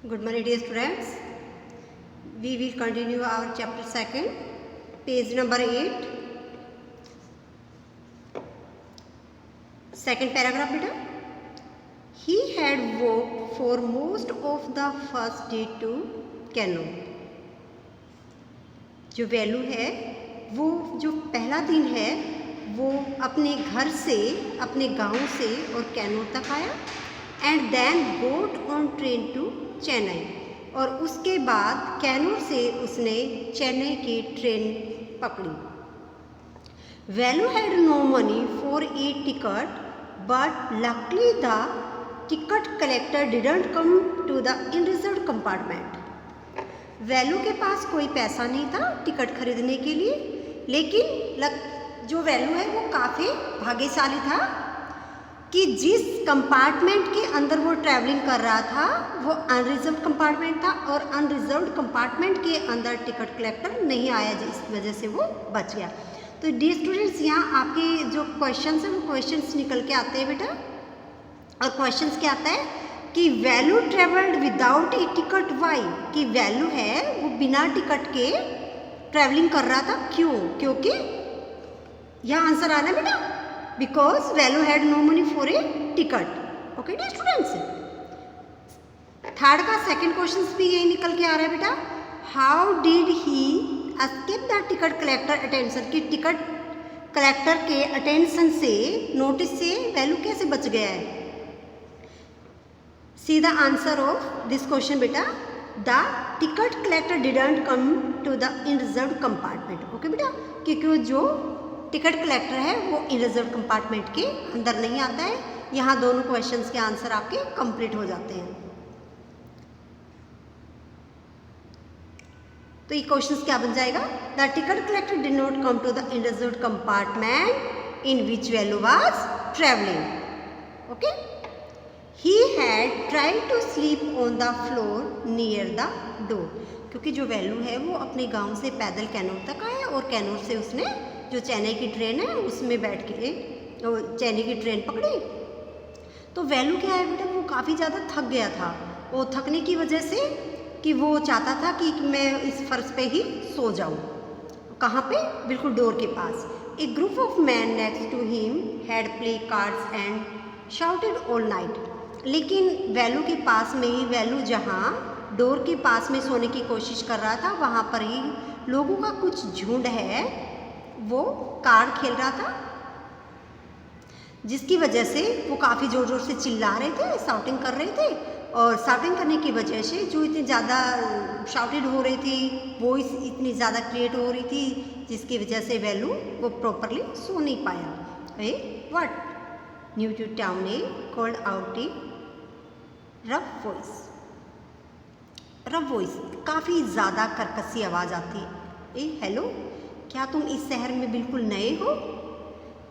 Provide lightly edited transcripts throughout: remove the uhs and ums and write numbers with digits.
Good morning, dear students. We will continue our chapter 2, page number 8. Second paragraph, beta. He had walked for most of the first day to Kano. जो value है वो जो पहला दिन है वो अपने घर से, अपने गांव से और कैनो तक आया and then got on train to Chennai, और उसके बाद कैनूर से उसने चेन्नई की ट्रेन पकड़ी। Velu had no money for a ticket but luckily the ticket collector didn't come to the unreserved compartment. Velu के पास कोई पैसा नहीं था टिकट खरीदने के लिए, लेकिन जो वैल्यू है वो काफ़ी भाग्यशाली था कि जिस कंपार्टमेंट के अंदर वो ट्रैवलिंग कर रहा था वो अनरिजर्व्ड कंपार्टमेंट था, और अनरिजर्व्ड कंपार्टमेंट के अंदर टिकट कलेक्टर नहीं आया, जिस वजह से वो बच गया। तो डियर स्टूडेंट्स, यहाँ आपके जो क्वेश्चंस हैं वो क्वेश्चंस निकल के आते हैं बेटा, और क्वेश्चंस क्या आता है कि Velu travelled without a ticket why, कि वैल्यू है वो बिना टिकट के ट्रैवलिंग कर रहा था, क्यों? क्योंकि यहाँ आंसर आना बेटा, because Velu had no money for a ticket. Okay dear students, third का सेकंड क्वेश्चन भी यही निकल के आ रहा है बेटा, how did he escape the ticket collector attention, कि टिकट कलेक्टर के अटेंशन से, नोटिस से वैल्यू कैसे बच गया है। See the answer of this question बेटा, the ticket collector didn't come to the unreserved compartment. Okay बेटा, क्योंकि जो टिकट कलेक्टर है वो अनरिजर्व्ड कंपार्टमेंट के अंदर नहीं आता है। यहाँ दोनों क्वेश्चंस के आंसर आपके कंप्लीट हो जाते हैं। तो ये क्वेश्चंस क्या बन जाएगा, the ticket collector did not come to the unreserved compartment in which Velu was travelling. Okay, he had tried to sleep on the floor near the door, क्योंकि जो वैल्यू है वो अपने गांव से पैदल कैनूर तक आया, और कैनूर से उसने जो चेन्नई की ट्रेन है उसमें बैठ के चेन्नई की ट्रेन पकड़ी। तो वैल्यू क्या है बेटा, वो काफ़ी ज़्यादा थक गया था, वो थकने की वजह से कि वो चाहता था कि मैं इस फर्श पे ही सो जाऊं। कहाँ पे? बिल्कुल डोर के पास। A group of man next to him had play cards and shouted all night, लेकिन वैल्यू के पास में ही, वैल्यू जहाँ डोर के पास में सोने की कोशिश कर रहा था वहाँ पर ही लोगों का कुछ झुंड है वो कार्ड खेल रहा था, जिसकी वजह से वो काफ़ी ज़ोर ज़ोर से चिल्ला रहे थे, शाउटिंग कर रहे थे, और शाउटिंग करने की वजह से जो इतनी ज़्यादा शाउटेड हो रही थी, वॉइस इतनी ज़्यादा क्रिएट हो रही थी, जिसकी वजह से वैल्यू वो प्रॉपरली सो नहीं पाया। What new to town a called out a rough voice. Rough voice, काफ़ी ज़्यादा कर्कशी आवाज़ आती है। हेलो, क्या तुम इस शहर में बिल्कुल नए हो?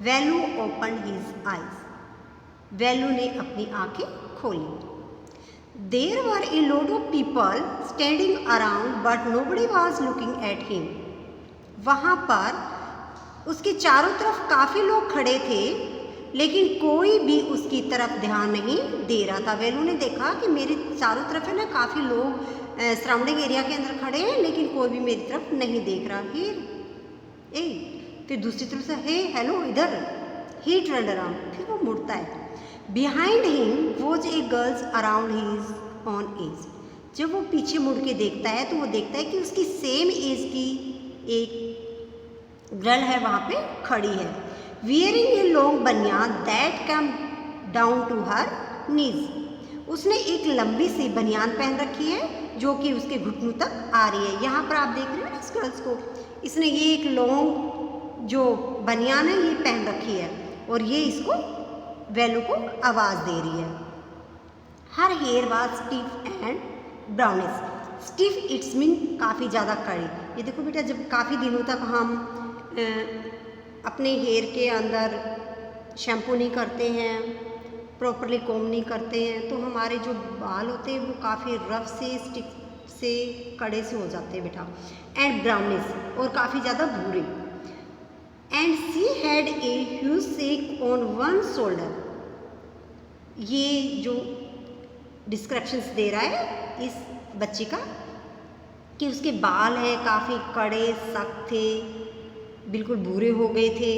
Velu open his eyes, Velu ने अपनी आंखें खोली। There were a lot of people standing around but nobody was looking at him, वहाँ पर उसके चारों तरफ काफ़ी लोग खड़े थे, लेकिन कोई भी उसकी तरफ ध्यान नहीं दे रहा था। वैल्यू ने देखा कि मेरे चारों तरफ है ना काफ़ी लोग सराउंडिंग एरिया के अंदर खड़े हैं, लेकिन कोई भी मेरी तरफ नहीं देख रहा। फिर दूसरी तरफ से हे हेलो इधर, ही टर्न्ड अराउंड, फिर वो मुड़ता है। Behind him was a girls around his own age, जब वो पीछे मुड़ के देखता है तो वो देखता है कि उसकी सेम एज की एक गर्ल है वहाँ पे खड़ी है, wearing a long baniyan that come down to her knees, उसने एक लंबी सी बनियान पहन रखी है जो कि उसके घुटनों तक आ रही है। यहाँ पर आप देख रहे हो ना इस गर्ल्स को, इसने ये एक लॉन्ग जो बनियान है ये पहन रखी है, और ये इसको वैल्यू को आवाज़ दे रही है। Her hair was stiff and brownish, stiff it's mean काफ़ी ज़्यादा कड़ी। ये देखो बेटा, जब काफ़ी दिनों तक हम अपने हेयर के अंदर शैम्पू नहीं करते हैं, प्रॉपरली कॉम्ब नहीं करते हैं, तो हमारे जो बाल होते हैं वो काफ़ी रफ से, स्टिफ से, कड़े से हो जाते हैं बेटा। एंड ब्राउनिश, और काफ़ी ज़्यादा भूरे। And she had a huge sack on one shoulder, ये जो डिस्क्रिप्शंस दे रहा है इस बच्चे का कि उसके बाल हैं काफ़ी कड़े सख्त थे, बिल्कुल भूरे हो गए थे,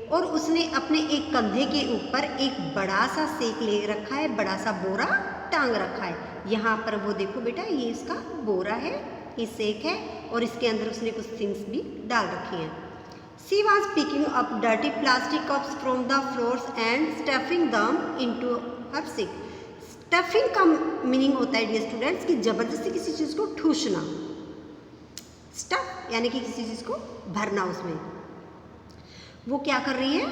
और उसने अपने एक कंधे के ऊपर एक बड़ा सा सेक ले रखा है, बड़ा सा बोरा टांग रखा है। यहाँ पर वो देखो बेटा, ये इसका बोरा है, ये सेक है, और इसके अंदर उसने कुछ थिंग्स भी डाल रखी हैं। She was picking up dirty plastic cups from the floors and stuffing them into her sack. Stuffing का मीनिंग होता है डियर स्टूडेंट्स कि जबरदस्ती किसी चीज़ को ठूसना। स्टफ यानी कि किसी चीज़ को भरना उसमें। वो क्या कर रही है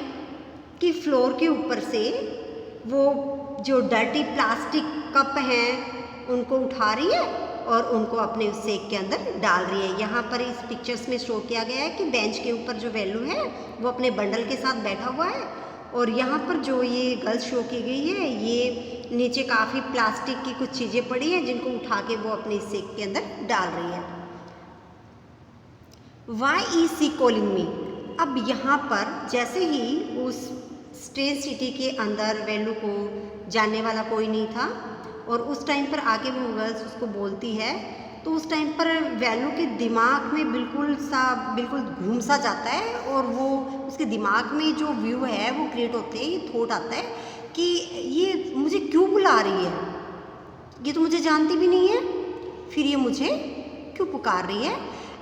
कि फ्लोर के ऊपर से वो जो डर्टी प्लास्टिक कप हैं उनको उठा रही है और उनको अपने उस सेक के अंदर डाल रही है। यहाँ पर इस पिक्चर्स में शो किया गया है कि बेंच के ऊपर जो वेलू है वो अपने बंडल के साथ बैठा हुआ है, और यहाँ पर जो ये गर्ल्स शो की गई है, ये नीचे काफ़ी प्लास्टिक की कुछ चीज़ें पड़ी हैं जिनको उठा के वो अपने सेक के अंदर डाल रही है। Why is she calling me? अब यहाँ पर जैसे ही उस स्ट्रेंज सिटी के अंदर वेलू को जानने वाला कोई नहीं था, और उस टाइम पर आके वो गर्ल्स उसको बोलती है, तो उस टाइम पर वेलू के दिमाग में बिल्कुल घूम सा जाता है, और वो उसके दिमाग में जो व्यू है वो क्रिएट होते हैं, ये थॉट आता है कि ये मुझे क्यों बुला रही है, ये तो मुझे जानती भी नहीं है, फिर ये मुझे क्यों पुकार रही है।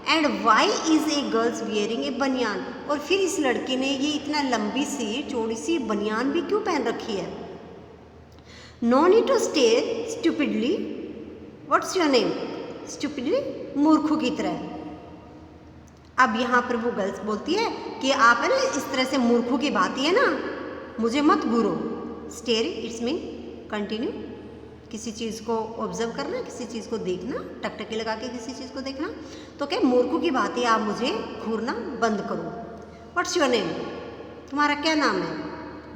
And why is a girls wearing a baniyan, और फिर इस लड़की ने ये इतना लंबी सी चौड़ी सी बनियान भी क्यों पहन रखी है। No need to stare stupidly, what's your name, stupidly मूर्खों की तरह। अब यहाँ पर वो गर्ल्स बोलती है कि आप है ना इस तरह से मूर्खों की भांति है ना, मुझे मत घूरो। स्टेयर इट्स मीन कंटिन्यू, किसी चीज़ को ऑब्जर्व करना, किसी चीज़ को देखना, टकटकी लगा के किसी चीज़ को देखना। तो क्या मूर्खों की भांति आप मुझे घूरना बंद करो। व्हाट्स योर नेम, तुम्हारा क्या नाम है।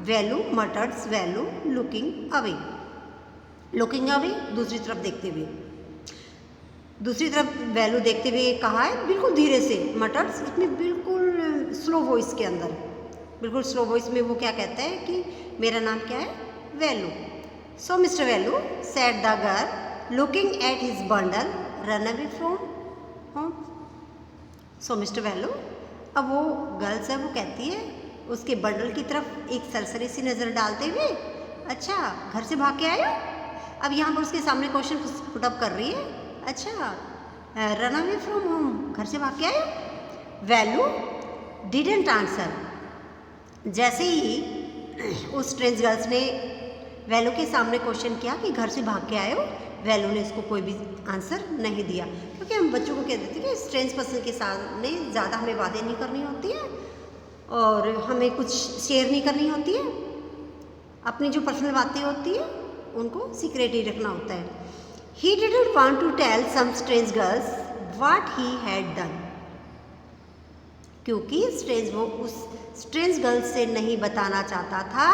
वेलू मटर्स वेलू लुकिंग अवे, लुकिंग अवे दूसरी तरफ देखते हुए, दूसरी तरफ वेलू देखते हुए कहा है बिल्कुल धीरे से। मटर्स इसमें बिल्कुल स्लो वॉइस के अंदर, बिल्कुल स्लो वॉइस में वो क्या कहता है कि मेरा नाम क्या है, वेलू। So Mr. Velu, said the girl, looking at his bundle, run away from home. So Mr. Velu, अब वो गर्ल्स है वो कहती है उसके बंडल की तरफ एक सरसरी सी नज़र डालते हुए, अच्छा घर से भाग के आए हो। अब यहाँ पर उसके सामने क्वेश्चन पुट अप कर रही है, अच्छा रन अवे फ्रॉम होम, घर से भाग के आए हो। वैल्यू डिडंट आंसर, जैसे ही उस स्ट्रेंज गर्ल्स ने वैल्यू के सामने क्वेश्चन किया कि घर से भाग के आए हो, वैल्यू ने इसको कोई भी आंसर नहीं दिया, क्योंकि हम बच्चों को कह देते हैं कि स्ट्रेंज पर्सन के सामने ज़्यादा हमें बातें नहीं करनी होती है और हमें कुछ शेयर नहीं करनी होती है, अपनी जो पर्सनल बातें होती है उनको सीक्रेट ही रखना होता है। He didn't want to tell some strange girls what he had done, क्योंकि वो उस स्ट्रेंज गर्ल्स से नहीं बताना चाहता था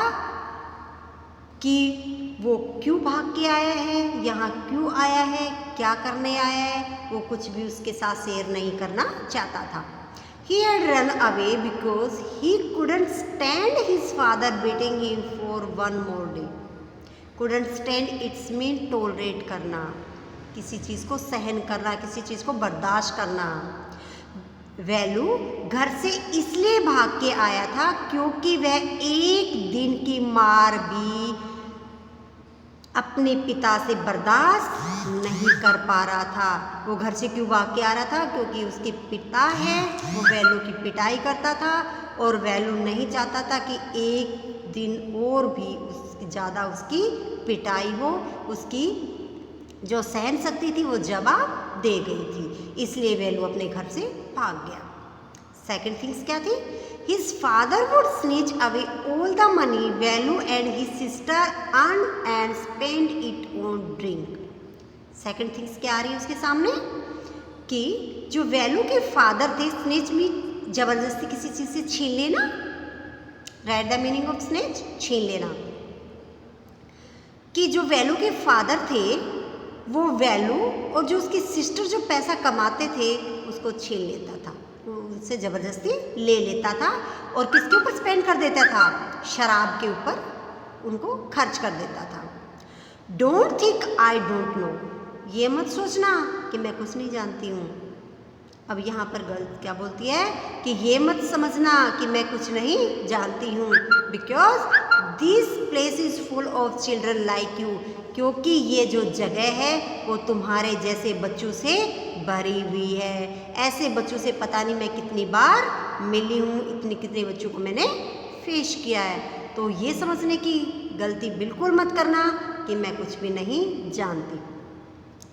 कि वो क्यों भाग के आया है, यहाँ क्यों आया है, क्या करने आया है, वो कुछ भी उसके साथ शेयर नहीं करना चाहता था। He had run away because he couldn't stand his father beating him for one more day. Couldn't stand its mean tolerate करना, किसी चीज़ को सहन करना, किसी चीज़ को बर्दाश्त करना। वैल्यू घर से इसलिए भाग के आया था क्योंकि वह एक दिन की मार भी अपने पिता से बर्दाश्त नहीं कर पा रहा था। वो घर से क्यों भाग के आ रहा था, क्योंकि उसके पिता है वो वैल्यू की पिटाई करता था और वैल्यू नहीं चाहता था कि एक दिन और भी ज़्यादा उसकी पिटाई हो, उसकी जो सहन शक्ति थी वो जवाब दे गई थी, इसलिए वैल्यू अपने घर से भाग गया। सेकंड थिंग्स क्या थी, his father would snitch away all the money value and his sister earn and spend it on drink. Second things क्या आ रही है उसके सामने कि जो वैल्यू के फादर थे, स्नेच में जबरदस्ती किसी चीज़ से छीन लेना, right the meaning of snatch, छीन लेना, कि जो वैल्यू के फादर थे वो वैल्यू और जो उसकी सिस्टर जो पैसा कमाते थे उसको छीन लेता था, उनसे ज़बरदस्ती ले लेता था और किसके ऊपर स्पेंड कर देता था, शराब के ऊपर उनको खर्च कर देता था। Don't think I don't know, ये मत सोचना कि मैं कुछ नहीं जानती हूँ। अब यहाँ पर गर्ल क्या बोलती है कि ये मत समझना कि मैं कुछ नहीं जानती हूँ, because this place is full of children like you, क्योंकि ये जो जगह है वो तुम्हारे जैसे बच्चों से भरी हुई है। ऐसे बच्चों से पता नहीं मैं कितनी बार मिली हूँ, इतने कितने बच्चों को मैंने फेस किया है। तो ये समझने की गलती बिल्कुल मत करना कि मैं कुछ भी नहीं जानती।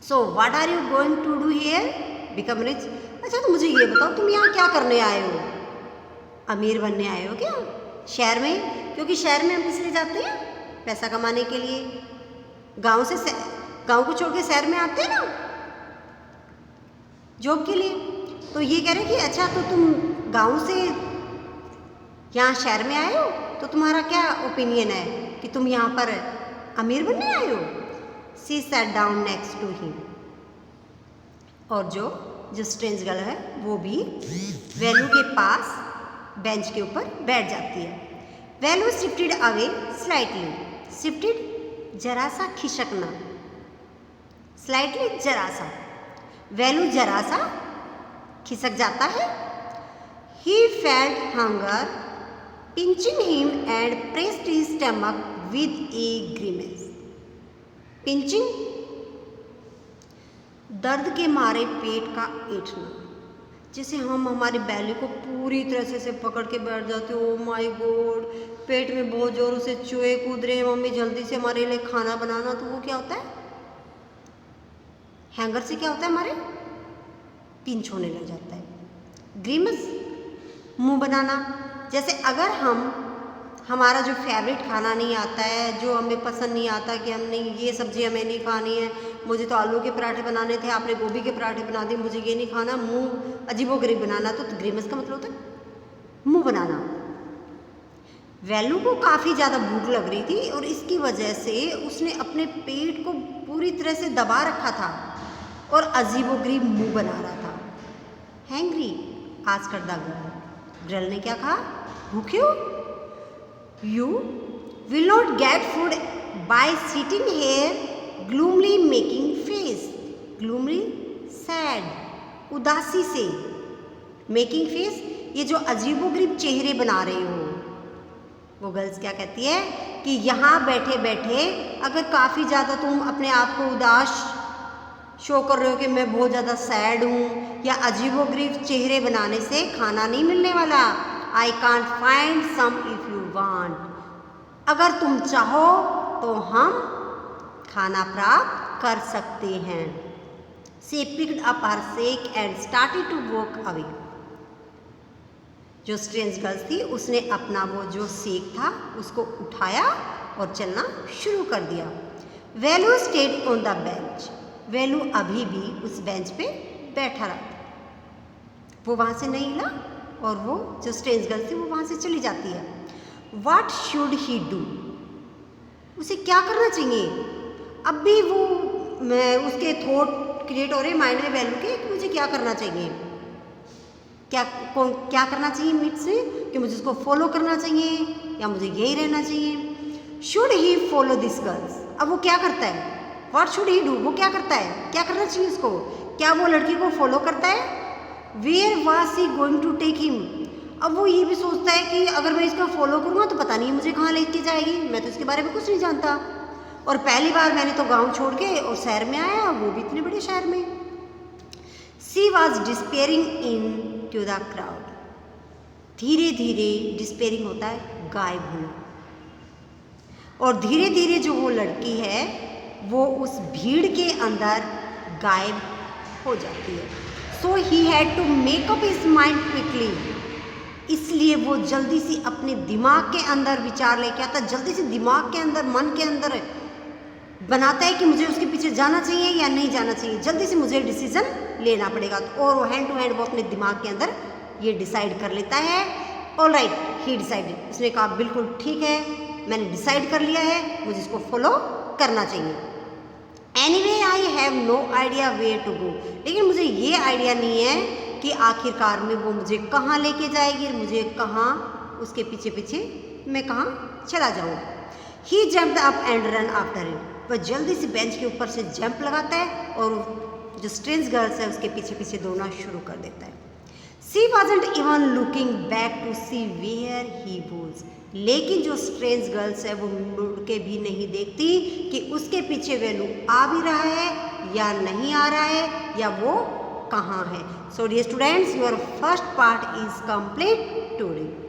So what are you going to do here? Become rich. अच्छा तो मुझे ये बताओ, तुम यहाँ क्या करने आए हो? अमीर बनने आए हो क्या शहर में? क्योंकि शहर में हम किस लिए जाते हैं? पैसा कमाने के लिए। गांव को छोड़ के शहर में आते हैं ना जॉब के लिए। तो ये कह रहे हैं कि अच्छा तो तुम गांव से यहाँ शहर में आए हो, तो तुम्हारा क्या ओपिनियन है कि तुम यहाँ पर अमीर बनने आए हो? She sat down next to him. और जो स्ट्रेंज गर्ल है वो भी वैल्यू के पास बेंच के ऊपर बैठ जाती है। Value shifted away slightly. Shifted जरा सा खिसकना, स्लाइटली जरा सा। वैल्यू जरा सा खिसक जाता है। He felt hunger pinching him and pressed his stomach with a grimace. Pinching दर्द के मारे पेट का ऐंठना। जैसे हम हमारी बैली को पूरी तरह से पकड़ के बैठ जाते हो, ओ माय गॉड, पेट में बहुत जोरों से चूहे कूद रहे हैं, मम्मी जल्दी से हमारे लिए खाना बनाना। तो वो क्या होता है? हैंगर से क्या होता है? हमारे पिंच होने लग जाता है। ग्रीमस मुंह बनाना। जैसे अगर हमारा जो फेवरेट खाना नहीं आता है, जो हमें पसंद नहीं आता, कि हमने ये सब्जी हमें नहीं खानी है, मुझे तो आलू के पराठे बनाने थे, आपने गोभी के पराठे बना दिए, मुझे ये नहीं खाना, मुंह अजीबोगरीब बनाना। तो ग्रीमस का मतलब होता है मुंह बनाना। वैल्यू को काफ़ी ज़्यादा भूख लग रही थी और इसकी वजह से उसने अपने पेट को पूरी तरह से दबा रखा था और अजीबोगरीब मुंह बना रहा था। Hangry asked the girl. Girl ने क्या कहा? भूखे हो? You will not get food by sitting here gloomily making face. Gloomily sad, उदासी से। making face, ये जो अजीबोगरीब चेहरे बना रहे हो। वो गर्ल्स क्या कहती है कि यहाँ बैठे बैठे अगर काफ़ी ज़्यादा तुम अपने आप को उदास शो कर रहे हो कि मैं बहुत ज़्यादा सैड हूँ, या अजीबोगरीब चेहरे बनाने से खाना नहीं मिलने वाला। I can't find some if you want. अगर तुम चाहो तो हम खाना प्राप्त कर सकते हैं। She picked up her sack and started to walk away. जो स्ट्रेंज गर्ल थी उसने अपना वो जो सेक था उसको उठाया और चलना शुरू कर दिया। Value stayed on the bench. Value अभी भी उस बेंच पे बैठा रहा। वो वहाँ से नहीं हिला और वो जो स्ट्रेंज गर्ल थी वो वहाँ से चली जाती है। What should he do? उसे क्या करना चाहिए? अब भी उसके थॉट क्रिएट हो रहे माइंड में वैल्यू के कि मुझे क्या करना चाहिए, क्या करना चाहिए मीट से, कि मुझे उसको फॉलो करना चाहिए या मुझे यही रहना चाहिए। Should he follow this girls? अब वो क्या करता है? What should he do? वो क्या करता है? क्या करना चाहिए उसको? क्या वो लड़की को फॉलो करता है? Where was he going to take him? अब वो ये भी सोचता है कि अगर मैं इसका फॉलो करूँगा तो पता नहीं मुझे कहाँ लेके जाएगी, मैं तो इसके बारे में कुछ नहीं जानता, और पहली बार मैंने तो गांव छोड़ के और शहर में आया, वो भी इतने बड़े शहर में। She was disappearing into the crowd. धीरे धीरे, डिस्पेयरिंग होता है गायब होना, और धीरे धीरे जो वो लड़की है वो उस भीड़ के अंदर गायब हो जाती है। So he had to make up his mind quickly. इसलिए वो जल्दी से अपने दिमाग के अंदर विचार लेके आता, जल्दी से दिमाग के अंदर, मन के अंदर बनाता है कि मुझे उसके पीछे जाना चाहिए या नहीं जाना चाहिए, जल्दी से मुझे डिसीजन लेना पड़ेगा। और वो हैंड टू हैंड वो अपने दिमाग के अंदर ये डिसाइड कर लेता है। ऑल राइट, ही डिसाइडेड। उसने कहा बिल्कुल ठीक है, मैंने डिसाइड कर लिया है, मुझे इसको फॉलो करना चाहिए। Anyway I have no idea where to go. लेकिन मुझे ये आइडिया नहीं है कि आखिरकार में वो मुझे कहाँ लेके जाएगी, मुझे कहाँ, उसके पीछे पीछे मैं कहाँ चला जाऊँ। He jumped up and run after it. वह जल्दी से बेंच के ऊपर से जंप लगाता है और जो स्ट्रेंज गर्ल्स है उसके पीछे पीछे दौड़ना शुरू कर देता है। She wasn't even looking back to see where he was, लेकिन जो स्ट्रेंज गर्ल्स है वो मुड़ के भी नहीं देखती कि उसके पीछे वेलू आ भी रहा है या नहीं आ रहा है या वो कहाँ है। So dear students, your first part is complete today.